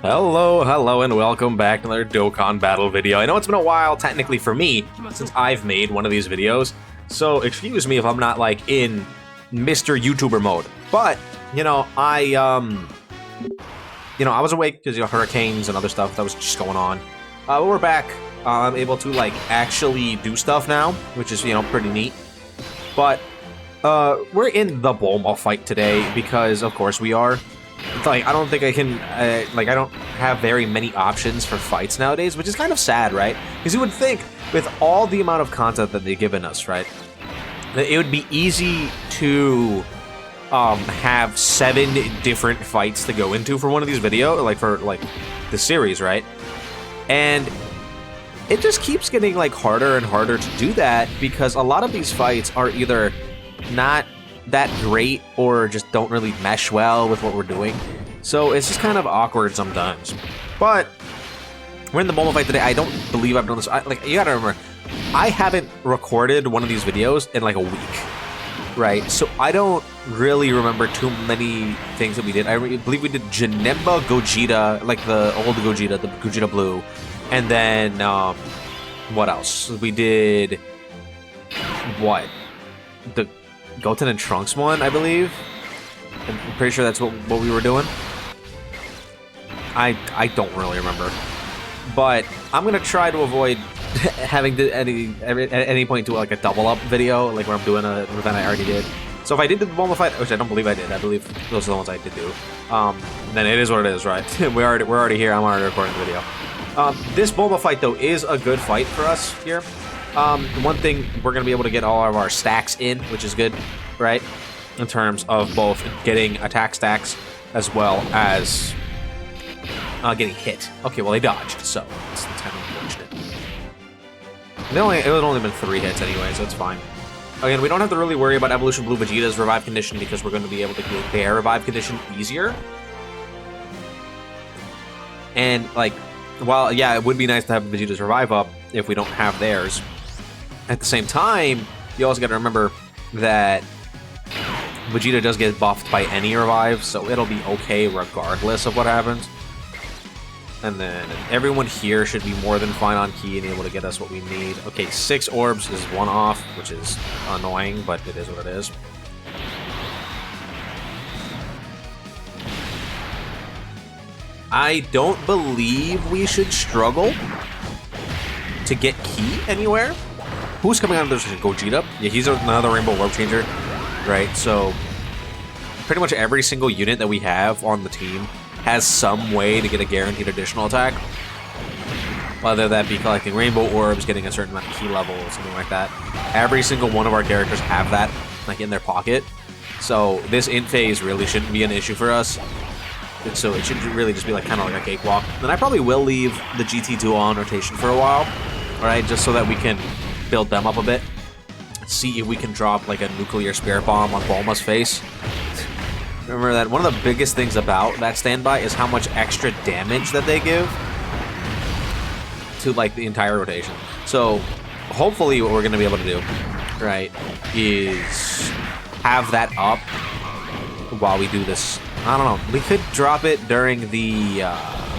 Hello, and welcome back to another Dokkan battle video. I know it's been a while, technically for me, since I've made one of these videos, so excuse me if I'm not, like, in Mr. YouTuber mode. But, I was awake because, hurricanes and other stuff that was just going on. But we're back. I'm able to, like, actually do stuff now, which is, pretty neat. But, we're in the Bulma fight today because, of course, we are. Like, I don't think I can, I don't have very many options for fights nowadays, which is kind of sad, right? Because you would think, with all the amount of content that they've given us, right, that it would be easy to have 7 different fights to go into for one of these videos, for the series, right? And it just keeps getting, harder and harder to do that, because a lot of these fights are either not that great or just don't really mesh well with what we're doing. So it's just kind of awkward sometimes. But we're in the Bulma fight today. I don't believe I've done this. You gotta remember, I haven't recorded one of these videos in a week, right? So I don't really remember too many things that we did. I believe we did Janemba Gogeta, the old Gogeta, the Gogeta Blue, and then what else? We did what? The Goten and Trunks one, I believe. I'm pretty sure that's what we were doing. I don't really remember, but I'm gonna try to avoid having to at any point do a double up video, where I'm doing an event I already did. So if I did the Bulma fight, which I don't believe I did, I believe those are the ones I did do. Then it is what it is, right? we're already here. I'm already recording the video. This Bulma fight though is a good fight for us here. One thing, we're going to be able to get all of our stacks in, which is good, right? In terms of both getting attack stacks as well as getting hit. Okay, well, they dodged, so it's kind of unfortunate. It had only been 3 hits anyway, so it's fine. Again, we don't have to really worry about Evolution Blue Vegeta's revive condition because we're going to be able to get their revive condition easier. And, while, yeah, it would be nice to have Vegeta's revive up if we don't have theirs. At the same time, you also got to remember that Vegeta does get buffed by any revive, so it'll be okay regardless of what happens. And then everyone here should be more than fine on key and able to get us what we need. Okay, 6 orbs is 1 off, which is annoying, but it is what it is. I don't believe we should struggle to get key anywhere. Who's coming out of this? Gogeta? Yeah, he's another Rainbow Orb Changer, right? So pretty much every single unit that we have on the team has some way to get a guaranteed additional attack. Whether that be collecting Rainbow Orbs, getting a certain amount of key level, or something like that. Every single one of our characters have that, in their pocket. So this int phase really shouldn't be an issue for us. And so it should really just be kind of like a cakewalk. Then I probably will leave the GT2 on rotation for a while, right? Just so that we can build them up a bit. See if we can drop a nuclear spirit bomb on Bulma's face. Remember that one of the biggest things about that standby is how much extra damage that they give to the entire rotation. So hopefully what we're going to be able to do, right, is have that up while we do this. I don't know. We could drop it during the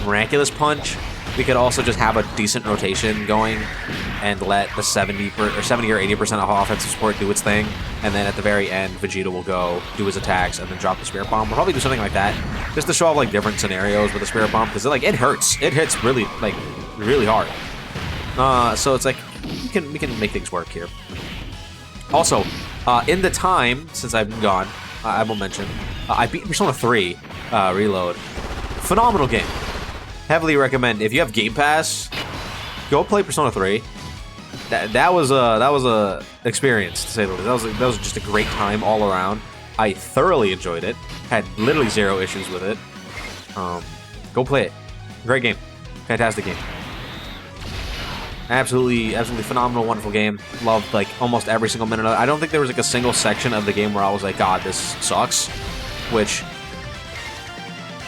Miraculous Punch. We could also just have a decent rotation going and let the 70 or 80% of offensive support do its thing, and then at the very end, Vegeta will go do his attacks and then drop the Spirit Bomb. We'll probably do something like that, just to show off different scenarios with the Spirit Bomb, because it hurts. It hits really really hard. So it's we can make things work here. Also, in the time since I've been gone, I will mention I beat Persona 3 Reload. Phenomenal game. Heavily recommend. If you have Game Pass, go play Persona 3. That was a experience, to say the least. That was just a great time all around. I thoroughly enjoyed it. Had literally 0 issues with it. Go play it. Great game. Fantastic game. Absolutely phenomenal, wonderful game. Loved almost every single minute of it. I don't think there was a single section of the game where I was God, this sucks. Which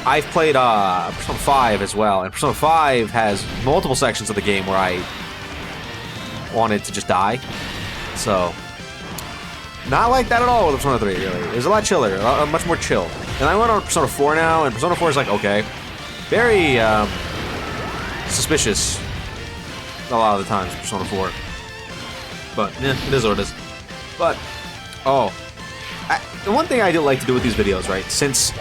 I've played Persona 5 as well, and Persona 5 has multiple sections of the game where I wanted to just die. So not like that at all with Persona 3, really. It was a lot chiller, much more chill. And I went on Persona 4 now, and Persona 4 is okay. very suspicious a lot of the times, Persona 4. But, yeah, it is what it is. But, the one thing I do like to do with these videos, right, since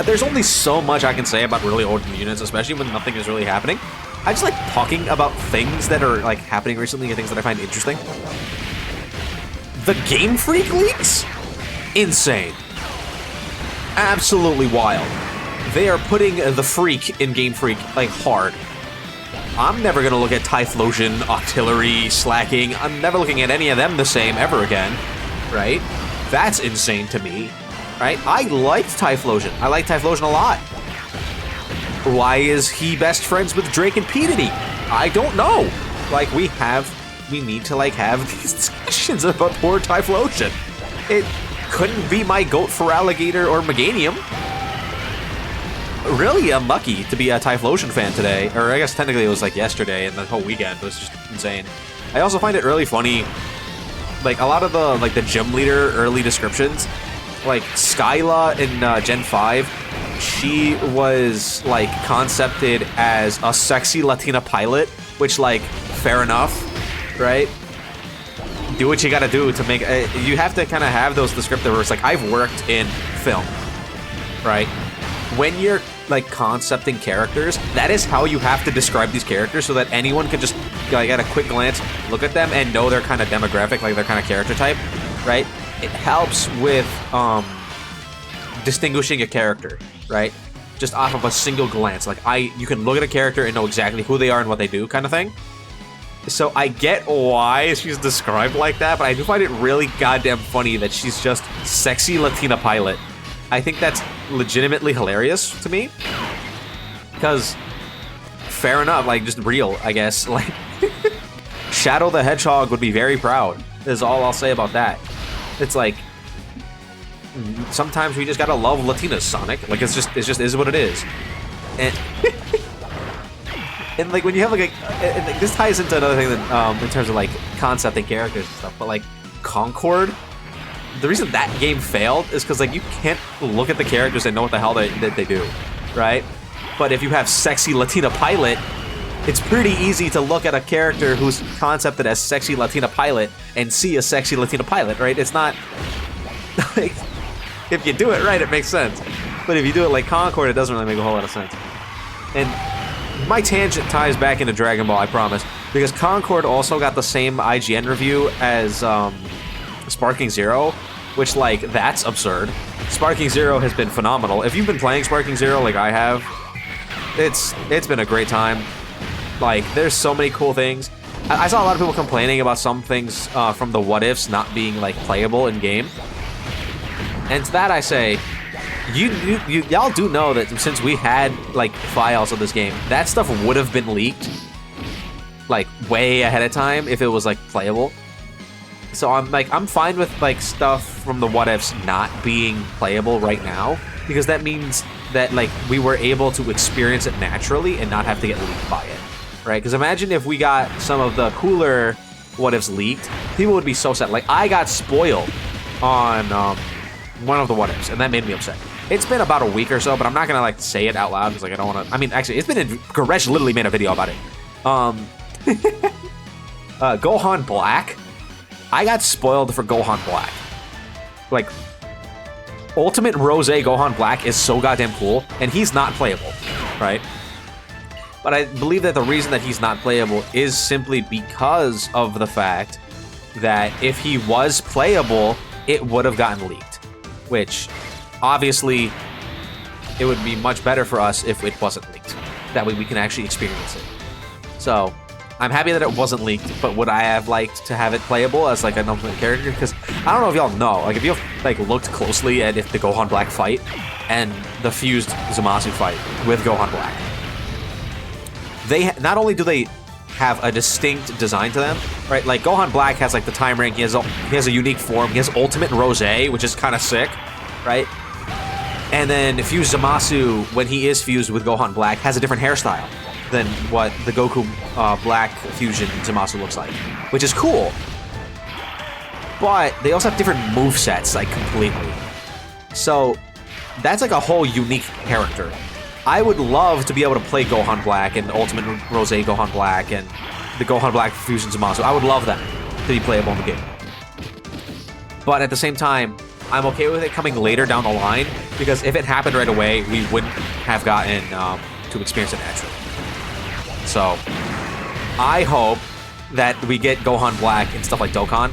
there's only so much I can say about really old units, especially when nothing is really happening, I just like talking about things that are, like, happening recently and things that I find interesting. The Game Freak leaks? Insane. Absolutely wild. They are putting the Freak in Game Freak, like, hard. I'm never gonna look at Typhlosion, Octillery, Slacking. I'm never looking at any of them the same ever again, right? That's insane to me, right? I liked Typhlosion. I like Typhlosion a lot. Why is he best friends with Drake and P. Diddy? I don't know. Like, we need to, like, have these discussions about poor Typhlosion. It couldn't be my goat for Alligator or Meganium. Really unlucky to be a Typhlosion fan today, or I guess technically it was like yesterday, and the whole weekend was just insane. I also find it really funny, like a lot of the the gym leader early descriptions, like Skyla in Gen 5, she was like concepted as a sexy Latina pilot, which like fair enough, right? Do what you gotta do to make you have to kind of have those descriptive words. Like I've worked in film, right? When you're like concepting characters, that is how you have to describe these characters so that anyone can just like at a quick glance look at them and know their kind of demographic, like their kind of character type, right? It helps with distinguishing a character, right? Just off of a single glance. Like you can look at a character and know exactly who they are and what they do, kind of thing. So I get why she's described like that, but I do find it really goddamn funny that she's just sexy Latina pilot. I think that's legitimately hilarious to me, because fair enough, like just real, I guess. Like Shadow the Hedgehog would be very proud. Is all I'll say about that. It's like sometimes we just gotta love Latinas, Sonic. Like it just is what it is. And and like when you have like this ties into another thing that in terms of like concept and characters and stuff, but like Concord. The reason that game failed is because like you can't look at the characters and know what the hell they do, right? But if you have sexy Latina pilot, it's pretty easy to look at a character who's concepted as sexy Latina pilot and see a sexy Latina pilot, right? It's not like if you do it right, it makes sense. But if you do it like Concord, it doesn't really make a whole lot of sense. And my tangent ties back into Dragon Ball, I promise, because Concord also got the same IGN review as Sparking Zero, which like that's absurd. Sparking Zero has been phenomenal. If you've been playing Sparking Zero like I have, it's been a great time. Like there's so many cool things. I saw a lot of people complaining about some things from the what ifs not being like playable in game. And to that I say, y'all do know that since we had like files of this game, that stuff would have been leaked like way ahead of time if it was like playable. So I'm fine with like stuff from the what ifs not being playable right now, because that means that like we were able to experience it naturally and not have to get leaked by it, right? Because imagine if we got some of the cooler what ifs leaked, people would be so sad. Like I got spoiled on one of the what ifs, and that made me upset. It's been about a week or so, but I'm not gonna like say it out loud because like I don't want to. I mean, actually, it's been. Goresh literally made a video about it. Gohan Black. I got spoiled for Gohan Black. Like, Ultimate Rose Gohan Black is so goddamn cool, and he's not playable, right? But I believe that the reason that he's not playable is simply because of the fact that if he was playable, it would have gotten leaked. Which, obviously, it would be much better for us if it wasn't leaked. That way we can actually experience it. So, I'm happy that it wasn't leaked, but would I have liked to have it playable as like an ultimate character? Because I don't know if y'all know, like if you like looked closely at if the Gohan Black fight and the fused Zamasu fight with Gohan Black, they not only do they have a distinct design to them, right? Like Gohan Black has like the time ring, he has a unique form, he has Ultimate Rose, which is kind of sick, right? And then Fused Zamasu, when he is fused with Gohan Black, has a different hairstyle than what the Goku Black Fusion Zamasu looks like, which is cool. But they also have different movesets, like completely. So that's like a whole unique character. I would love to be able to play Gohan Black and Ultimate Rose Gohan Black and the Gohan Black Fusion Zamasu. I would love that to be playable in the game. But at the same time, I'm okay with it coming later down the line, because if it happened right away, we wouldn't have gotten to experience it naturally. So, I hope that we get Gohan Black and stuff like Dokkan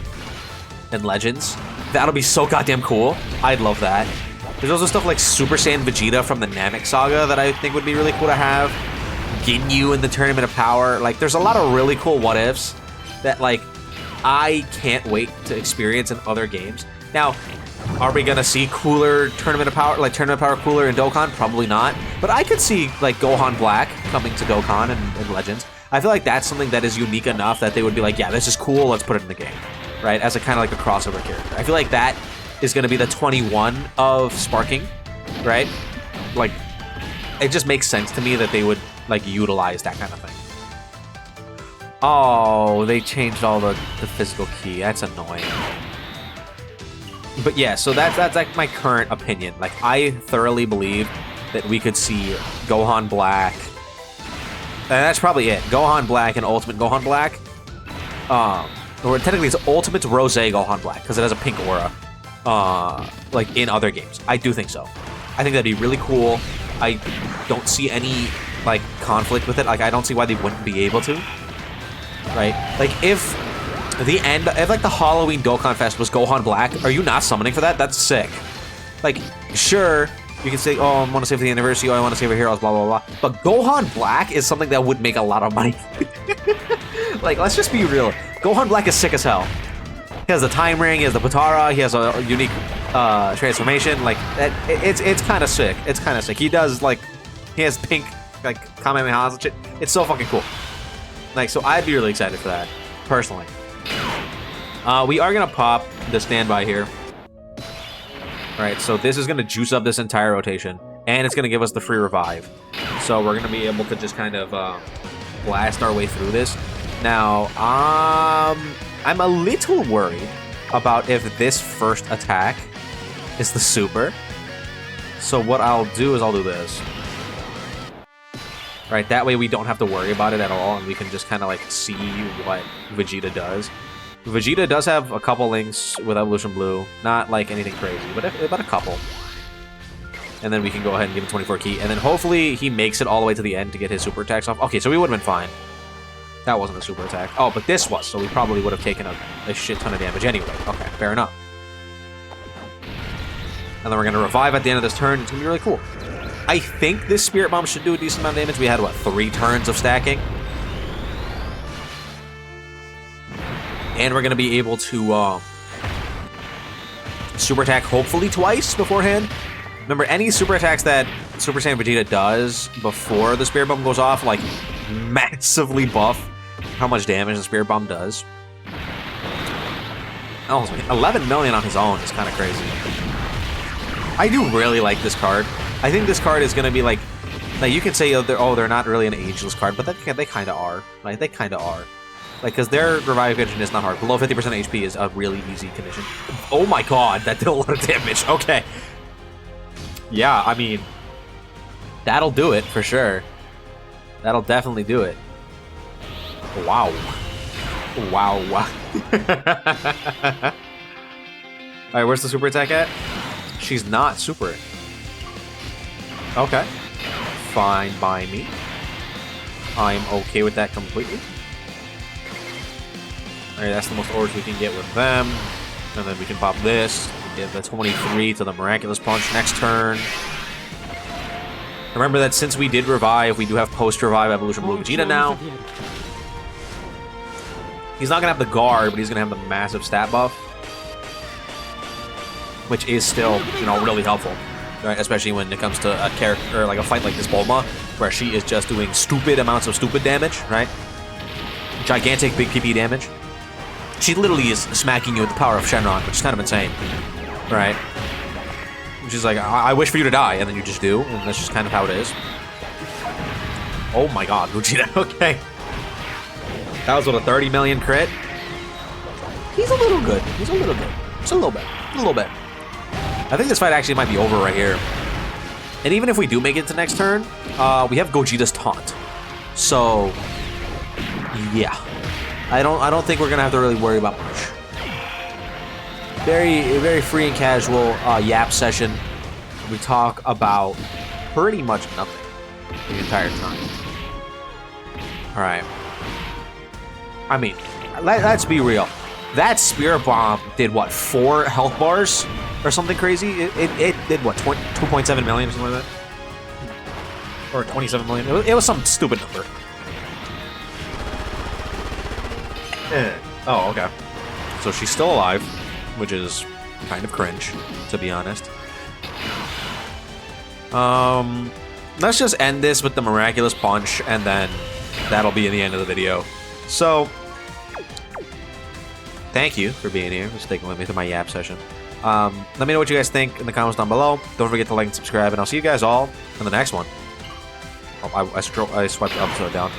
and Legends. That'll be so goddamn cool. I'd love that. There's also stuff like Super Saiyan Vegeta from the Namek Saga that I think would be really cool to have. Ginyu in the Tournament of Power. Like, there's a lot of really cool what-ifs that, like, I can't wait to experience in other games. Now, are we gonna see cooler Tournament of Power, like Tournament of Power cooler in Dokkan? Probably not. But I could see, like, Gohan Black coming to Dokkan and Legends. I feel like that's something that is unique enough that they would be like, yeah, this is cool, let's put it in the game. Right? As a kind of like a crossover character. I feel like that is gonna be the 21 of Sparking, right? Like, it just makes sense to me that they would, like, utilize that kind of thing. Oh, they changed all the physical key. That's annoying. But yeah, so that's like my current opinion. Like, I thoroughly believe that we could see Gohan Black. And that's probably it. Gohan Black and Ultimate Gohan Black. Or technically it's Ultimate Rose Gohan Black, because it has a pink aura. Like in other games. I do think so. I think that'd be really cool. I don't see any, like, conflict with it. Like, I don't see why they wouldn't be able to. Right? Like, if like the Halloween Dokkan Fest was Gohan Black, are you not summoning for that? That's sick. Like, sure, you can say, oh, I want to save for the anniversary, oh, I want to save for Heroes, blah, blah, blah. But Gohan Black is something that would make a lot of money. Like, let's just be real. Gohan Black is sick as hell. He has the time ring, he has the Potara, he has a unique transformation. Like, it's kind of sick. It's kind of sick. He does, like, he has pink, like, Kamehamehas and shit. It's so fucking cool. Like, so I'd be really excited for that, personally. We are gonna pop the standby here. Alright, so this is gonna juice up this entire rotation, and it's gonna give us the free revive. So we're gonna be able to just kind of blast our way through this. Now, I'm a little worried about if this first attack is the super. So what I'll do is I'll do this. Right, that way we don't have to worry about it at all, and we can just kind of, like, see what Vegeta does. Vegeta does have a couple links with Evolution Blue. Not, like, anything crazy, but a couple. And then we can go ahead and give him 24 key, and then hopefully he makes it all the way to the end to get his super attacks off. Okay, so we would have been fine. That wasn't a super attack. Oh, but this was, so we probably would have taken a shit ton of damage anyway. Okay, fair enough. And then we're going to revive at the end of this turn. It's going to be really cool. I think this Spirit Bomb should do a decent amount of damage. We had, what, 3 turns of stacking? And we're going to be able to super attack hopefully twice beforehand. Remember, any super attacks that Super Saiyan Vegeta does before the Spirit Bomb goes off, like, massively buff how much damage the Spirit Bomb does. Oh, 11 million on his own is kind of crazy. I do really like this card. I think this card is going to be like you can say, they're not really an ageless card, but they kind of are. Like, they kind of are. Like, because their revive condition is not hard. Below 50% HP is a really easy condition. Oh my god, that did a lot of damage. Okay. Yeah, I mean, that'll do it for sure. That'll definitely do it. Wow. Wow. Alright, where's the super attack at? She's not super. Okay. Fine by me. I'm okay with that completely. Alright, that's the most orbs we can get with them. And then we can pop this. Get the 23 to the Miraculous Punch next turn. Remember that since we did revive, we do have post-revive Evolution Blue Vegeta now. He's not going to have the guard, but he's going to have the massive stat buff. Which is still, you know, really helpful. Right? Especially when it comes to a character, or like a fight like this Bulma, where she is just doing stupid amounts of stupid damage, right? Gigantic big PP damage. She literally is smacking you with the power of Shenron, which is kind of insane. Right? Which is like, I wish for you to die, and then you just do, and that's just kind of how it is. Oh my god, Vegeta, okay. That was, what, a 30 million crit? He's a little good. He's a little good. Just a little bit. A little bit. I think this fight actually might be over right here. And even if we do make it to next turn, we have Gogeta's taunt. So, yeah. I don't think we're gonna have to really worry about much. Very free and casual yap session. We talk about pretty much nothing the entire time. Alright. I mean, let's be real. That Spirit Bomb did what, 4 health bars? Or something crazy? It did what, 2.7 million or something like that? Or 27 million? It was some stupid number. Oh, okay. So she's still alive, which is kind of cringe, to be honest. Let's just end this with the Miraculous Punch, and then that'll be the end of the video. So, thank you for being here, for sticking with me through my yap session. Let me know what you guys think in the comments down below. Don't forget to like and subscribe, and I'll see you guys all in the next one. Oh, I swiped the upside down.